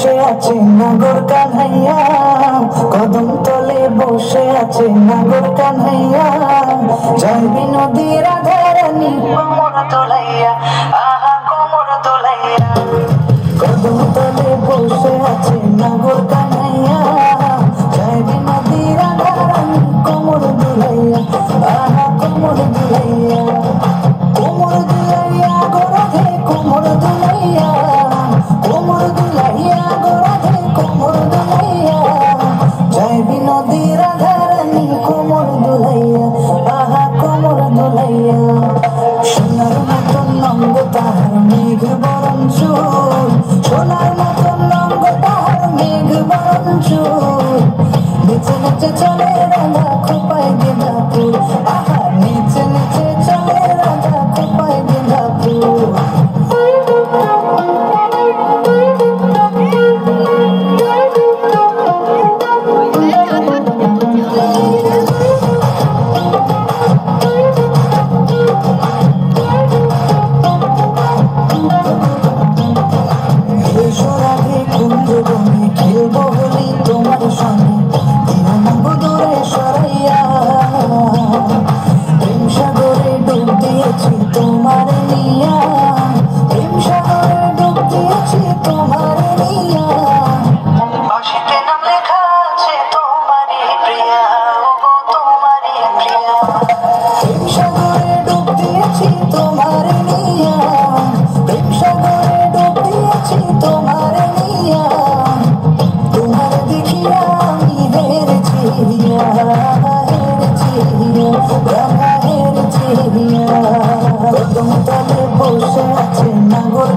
বসে আছে নাগর কানহাইয়া, কদম তলে বসে আছে নাগর কানহাইয়া, যাইবি নদী রাধা রানী কোমর দোলাইয়া, আহা কোমর দোলাইয়া। কদম তলে বসে আছে নাগর কানহাইয়া, যাইবি নদী রাধা রানী কোমর দোলাইয়া, আহা কোমর দোলাইয়া। কোমর দোলাইয়া গো রাধে কোমর দোলাইয়া, কোমর দোলাইয়া গো রাধে কোমর দোলাইয়া, যাইবি নদী রাধা রানী কোমর দোলাইয়া, আহা কোমর দোলাইয়া। সোনার মতন অঙ্গ তাহার মেঘ বরণ চুল, সোনার মতন অঙ্গ তাহার মেঘ বরণ চুল, নিচে নিচে চলে রাধা খোপায় গেঁদা ফুল, আহা নিচে নিচে চলে রাধা খোপায় গেঁদা ফুল। খেলবো হোলি তোমার সঙ্গে, দিও দূরে সরাইয়া, প্রেম সাগরে ডুব দিয়েছি তোমার নিয়া, প্রেম সাগরে ডুব দিয়েছি তোমার নিয়া, বাঁশিতে নাম লেখা আছে তোমারই প্রিয়া, ওগো তোমারই প্রিয়া। প্রেম সাগরে ডুব দিয়েছি তোমার নিয়া, প্রেম সাগরে ডুব দিয়েছি তোমার নিয়া, তোমার দেখিয়া আমি হেরেছি হেরেছি রাধা হেরেছি। কদম তলে বসে আছে নাগর